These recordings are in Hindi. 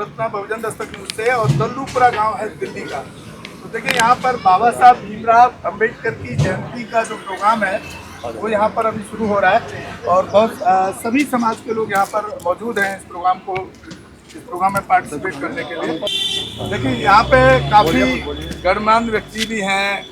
रत्ना बहुजन दस्तक न्यूज़ से और दल्लूपुरा गांव है दिल्ली का। तो देखिए यहाँ पर बाबा साहब भीमराव अंबेडकर की जयंती का जो प्रोग्राम है वो यहाँ पर अभी शुरू हो रहा है और बहुत सभी समाज के लोग यहाँ पर मौजूद हैं इस प्रोग्राम में पार्टिसिपेट करने के लिए। देखिए यहाँ पे काफ़ी गणमान्य व्यक्ति भी हैं,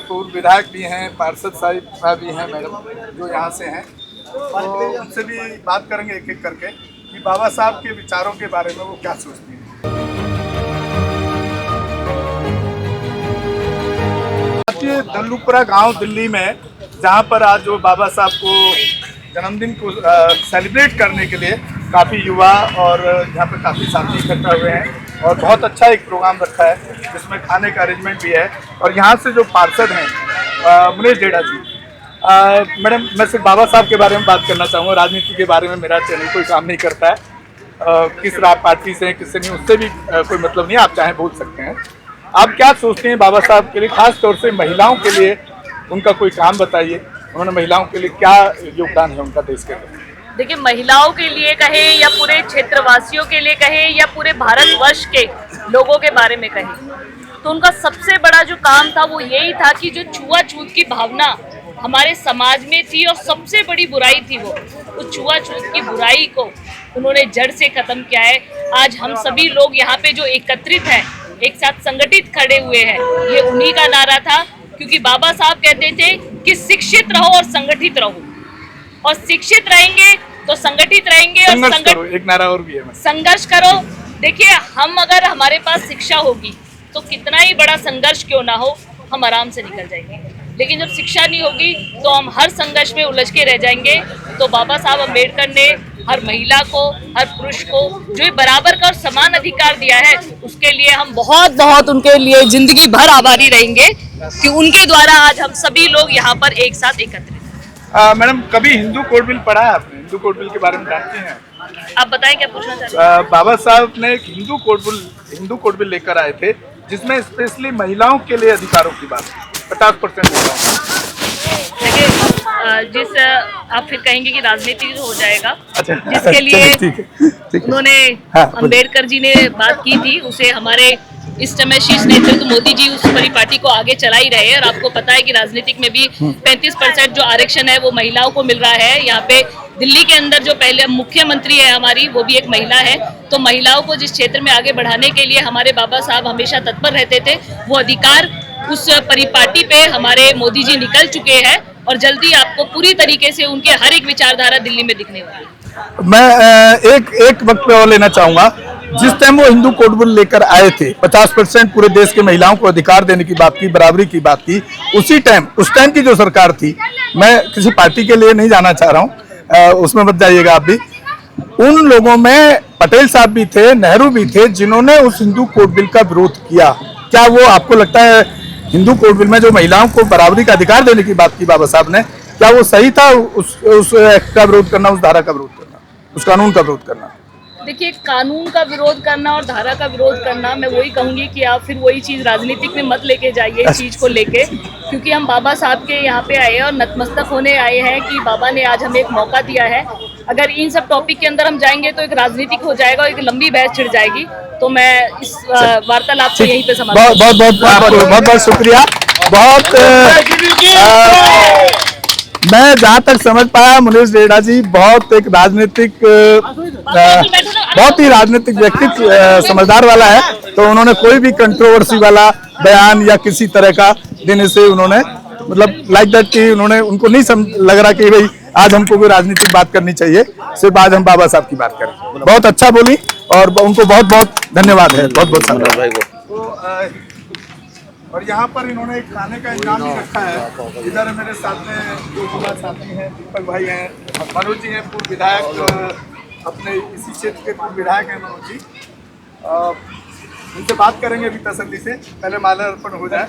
पूर्व विधायक भी हैं, पार्षद साहब भी हैं मैडम जो यहाँ से हैं, तो उनसे भी बात करेंगे एक एक करके कि बाबा साहब के विचारों के बारे में वो क्या सोचती हैं। दल्लूपुरा गांव दिल्ली में जहां पर आज जो बाबा साहब को जन्मदिन को सेलिब्रेट करने के लिए काफ़ी युवा और यहाँ पर काफ़ी साथी इकट्ठा हुए हैं और बहुत अच्छा एक प्रोग्राम रखा है जिसमें खाने का अरेंजमेंट भी है। और यहाँ से जो पार्षद हैं मुनीश डेढ़ा जी, मैडम मैं सिर्फ बाबा साहब के बारे में बात करना चाहूँगा, राजनीति के बारे में मेरा चैनल कोई काम नहीं करता है, किस पार्टी से किससे नहीं उससे भी कोई मतलब नहीं, आप चाहें बोल सकते हैं। आप क्या सोचते हैं बाबा साहब के लिए, खास तौर से महिलाओं के लिए उनका कोई काम बताइए, उन्होंने महिलाओं के लिए क्या योगदान है उनका देश के लिए? देखिए, महिलाओं के लिए कहे या पूरे क्षेत्रवासियों के लिए कहे या पूरे भारतवर्ष के लोगों के बारे में कहे तो उनका सबसे बड़ा जो काम था वो यही था कि जो छुआछूत की भावना हमारे समाज में थी और सबसे बड़ी बुराई थी वो उस छुआछूत की बुराई को उन्होंने जड़ से खत्म किया है। आज हम सभी लोग यहाँ पे जो एकत्रित हैं, एक साथ संगठित खड़े हुए हैं, ये उन्हीं का नारा था, क्योंकि बाबा साहब कहते थे कि शिक्षित रहो और संगठित रहो, और शिक्षित रहेंगे तो संगठित रहेंगे और एक नारा और भी है, संघर्ष करो। देखिए, हम अगर हमारे पास शिक्षा होगी तो कितना ही बड़ा संघर्ष क्यों ना हो हम आराम से निकल जाएंगे, लेकिन जब शिक्षा नहीं होगी तो हम हर संघर्ष में उलझ के रह जाएंगे। तो बाबा साहब अम्बेडकर ने हर महिला को, हर पुरुष को जो बराबर का और समान अधिकार दिया है, उसके लिए हम बहुत बहुत उनके लिए जिंदगी भर आभारी रहेंगे कि उनके द्वारा आज हम सभी लोग यहाँ पर एक साथ एकत्रित। मैडम, कभी हिंदू कोड बिल पढ़ा है आपने? हिंदू कोड बिल के बारे में जानती हैं? आप बताएं क्या पूछना चाहते हैं? बाबा साहब ने एक हिंदू कोड बिल लेकर आए थे जिसमें स्पेशली महिलाओं के लिए अधिकारों की बात, 50% महिलाओं। देखिए, आप फिर कहेंगे कि राजनीति हो जाएगा, अच्छा, जिसके लिए उन्होंने अंबेडकर जी ने बात की थी, उसे हमारे इस समय शीर्ष नेतृत्व मोदी जी उस परिपाटी को आगे चला ही रहे हैं। और आपको पता है कि राजनीतिक में भी 35% जो आरक्षण है वो महिलाओं को मिल रहा है। यहाँ पे दिल्ली के अंदर जो पहले मुख्यमंत्री है हमारी, वो भी एक महिला है। तो महिलाओं को जिस क्षेत्र में आगे बढ़ाने के लिए हमारे बाबा साहब हमेशा तत्पर रहते थे, वो अधिकार उस परिपाटी पे हमारे मोदी जी निकल चुके हैं और जल्दी आपको पूरी तरीके से उनके हर एक विचारधारा दिल्ली में दिखने वाली है। मैं एक वक्त पे और लेना चाहूंगा, जिस टाइम वो हिंदू कोड बिल लेकर आए थे, 50% पूरे देश के महिलाओं को अधिकार देने की बात की, बराबरी की बात की, उस टाइम की जो सरकार थी, मैं किसी पार्टी के लिए नहीं जाना चाह रहा हूँ, उसमें मत जाइएगा आप भी, उन लोगों में पटेल साहब भी थे, नेहरू भी थे, जिन्होंने उस हिंदू कोड बिल का विरोध किया। क्या वो आपको लगता है हिंदू कोड बिल में जो महिलाओं को बराबरी का अधिकार देने की बात की बाबा साहब ने, क्या वो सही था उस एक्ट का विरोध करना, उस धारा का विरोध करना, उस कानून का विरोध करना? देखिए, कानून का विरोध करना और धारा का विरोध करना, मैं वही कहूंगी कि आप फिर वही चीज़ राजनीतिक में मत लेके जाइए इस चीज़ को लेके, क्योंकि हम बाबा साहब के यहाँ पे आए हैं और नतमस्तक होने आए हैं कि बाबा ने आज हमें एक मौका दिया है। अगर इन सब टॉपिक के अंदर हम जाएंगे तो एक राजनीतिक हो जाएगा और एक लंबी बहस छिड़ जाएगी। तो मैं इस वार्तालाप को यहीं पे समाप्त। बहुत शुक्रिया। मैं जहाँ तक समझ पाया, मुनीश डेढ़ा जी बहुत ही राजनीतिक व्यक्तित्व समझदार वाला है, तो उन्होंने कोई भी कंट्रोवर्सी वाला बयान या किसी तरह का देने से उन्होंने मतलब लाइक दैट कि उनको नहीं लग रहा कि भाई आज हमको कोई राजनीतिक बात करनी चाहिए, सिर्फ आज हम बाबा साहब की बात करें। बहुत अच्छा बोली और उनको बहुत बहुत धन्यवाद है, बहुत बहुत धन्यवाद भाई को। और यहाँ पर इन्होंने एक खाने का इंतजाम भी रखा है। इधर मेरे साथ में दो युवा साथी हैं, दीपक भाई हैं, मनोज जी हैं, पूर्व विधायक, अपने इसी क्षेत्र के पूर्व विधायक हैं मनोज जी। उनसे बात करेंगे अभी तसल्ली से, पहले माल्यार्पण हो जाए।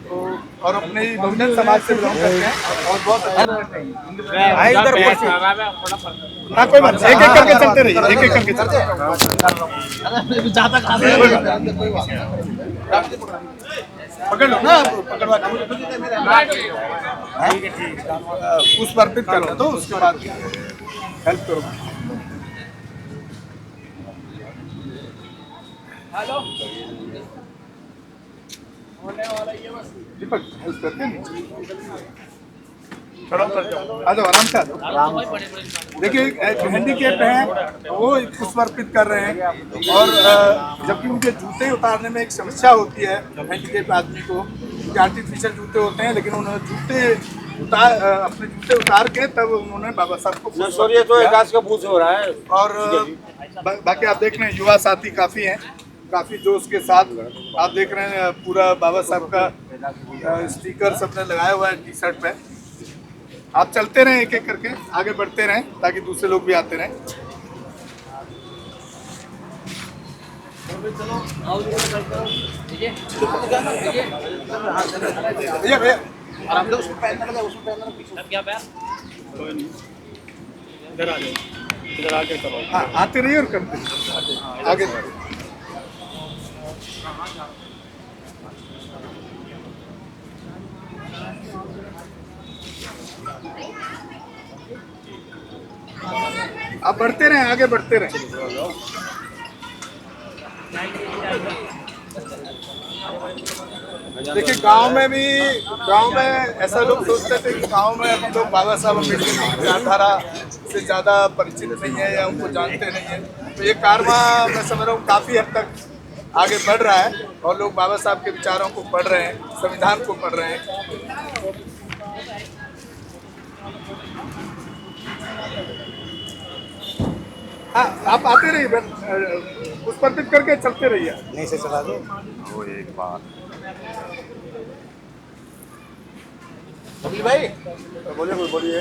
तो और अपने ही बहुजन समाज से बिलोंग करते हैं और बहुत हाँ, कोई बात एक एक करके चलते रहिए, एक एक करके चलते पकड़ लो ना, पकड़वा पुष्प अर्पित कर लो, तो उसके बाद हेल्प करो। दीपक हेल्प करते हैं, खड़ा उतर जाओ, आ जाओ आराम से आ जाओ। देखिए हैंडीकैप हैं वो समर्पित कर रहे हैं और जबकि उनके जूते उतारने में एक समस्या होती है हैंडीकैप आदमी को, उनके आर्टिफिशियल जूते होते हैं, लेकिन उन्होंने अपने जूते उतार के तब उन्होंने बाबा साहब को हो रहा है। और बाकी आप देख रहे हैं युवा साथी काफ़ी हैं, काफ़ी जोश के साथ आप देख रहे हैं पूरा बाबा साहब का स्टिकर सबने लगाया हुआ है टी शर्ट पे। आप चलते रहें एक एक करके, आगे बढ़ते रहें ताकि दूसरे लोग भी आते रहें। भैया भैया आराम से उसको पहनना लगा, उसको पहनना पीछे क्या पैर इधर आ जाओ, इधर आके करो। हाँ आते रहिए और करते रहिए आगे। आप बढ़ते रहें, आगे बढ़ते रहें। देखिए गांव में ऐसा लोग सोचते थे कि गांव में अभी लोग बाबा साहब अम्बेडकर की विचारधारा से ज़्यादा परिचित नहीं है या उनको जानते नहीं है, तो ये कारवां मैं समझ रहा हूँ काफ़ी हद तक आगे बढ़ रहा है और लोग बाबा साहब के विचारों को पढ़ रहे हैं, संविधान को पढ़ रहे हैं। हाँ आप आते रहिए, पुष्पर्पित करके चलते रहिए। नहीं से चला दो वो एक बार। बबली भाई बोलिए बोलिए,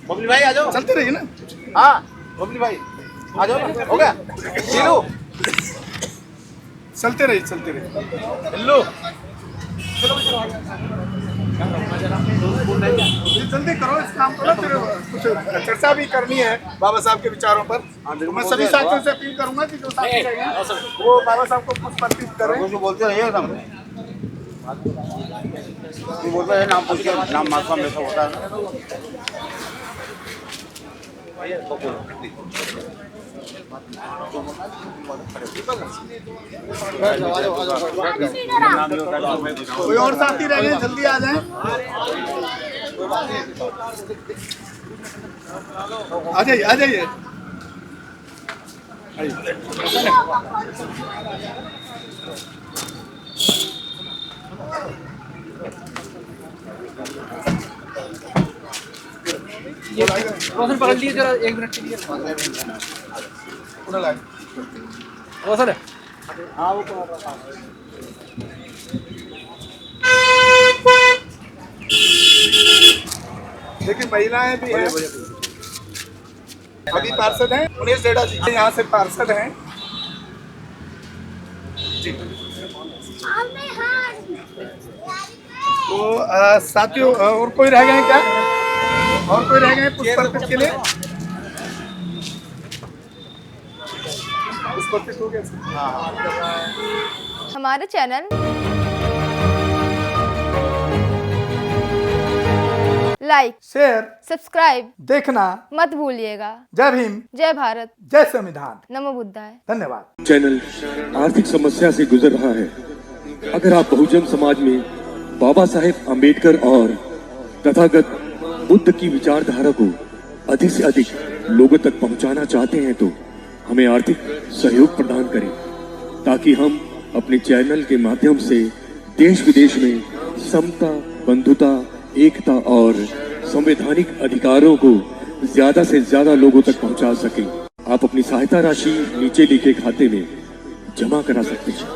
बबली भाई आ जाओ। चलते रहिए ना। हाँ बबली भाई आ जाओ ना, हो गया शीलू। चलते रहिए हेलो जल्दी करो इस काम को ना, फिर कुछ चर्चा भी करनी है बाबा साहब के विचारों पर। तो मैं सभी साथियों से अपील करूंगा कि जो साथी रहेंगे वो बाबा साहब को पुष्पार्पित करें। बोलते रहिए एकदम, बोलते हैं नाम पूछ के, नाम मासूम जैसा होता है। कोई और साथी रह गए जल्दी आ जाएं। आ जाइए आ जाइए। रोशन पकड़ लिए जरा 1 मिनट के लिए। रोशन है। हाँ वो देखिए महिलाएं भी हैं, अभी पार्षद हैं उमेश जेडा जी, यहाँ से पार्षद हैं जी। तो साथियों और कोई रह गए क्या? और कोई रह गए पुष्पार्पित के लिए? पुष्पार्पित हो गया। हमारे चैनल लाइक, शेयर, सब्सक्राइब देखना मत भूलिएगा। जय भीम, जय भारत, जय संविधान, नमो बुद्धाय। धन्यवाद। चैनल आर्थिक समस्या से गुजर रहा है। अगर आप बहुजन समाज में बाबा साहेब अम्बेडकर और तथागत बुद्ध की विचारधारा को अधिक से अधिक लोगों तक पहुंचाना चाहते हैं तो हमें आर्थिक सहयोग प्रदान करें, ताकि हम अपने चैनल के माध्यम से देश विदेश में समता, बंधुता, एकता और संवैधानिक अधिकारों को ज्यादा से ज्यादा लोगों तक पहुंचा सकें। आप अपनी सहायता राशि नीचे लिखे खाते में जमा करा सकते हैं।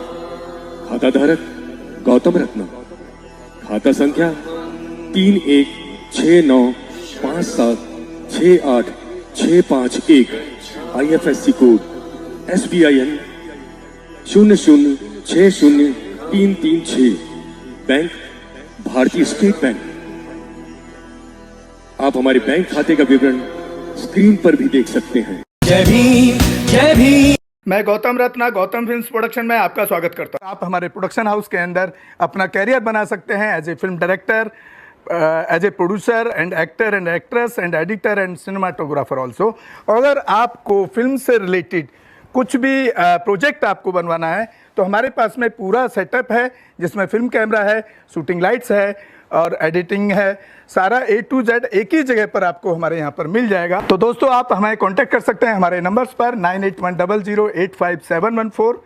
खाता धारक गौतम रत्ना, खाता संख्या 3169576865 IFSC कोड SBIN 0060336, बैंक भारतीय स्टेट बैंक। आप हमारे बैंक खाते का विवरण स्क्रीन पर भी देख सकते हैं। जय भीम, जय भीम। मैं गौतम रत्ना, गौतम फिल्म्स प्रोडक्शन में आपका स्वागत करता हूं। आप हमारे प्रोडक्शन हाउस के अंदर अपना कैरियर बना सकते हैं as a film director, as a producer and actor and actress and editor and cinematographer also. अगर आपको फिल्म से रिलेटेड कुछ भी प्रोजेक्ट आपको बनवाना है तो हमारे पास में पूरा सेटअप है, जिसमें फिल्म कैमरा है, शूटिंग लाइट्स है और एडिटिंग है। सारा A to Z एक ही जगह पर आपको हमारे यहाँ पर मिल जाएगा। तो दोस्तों आप हमें कांटेक्ट कर सकते हैं हमारे नंबर्स पर 9810085714।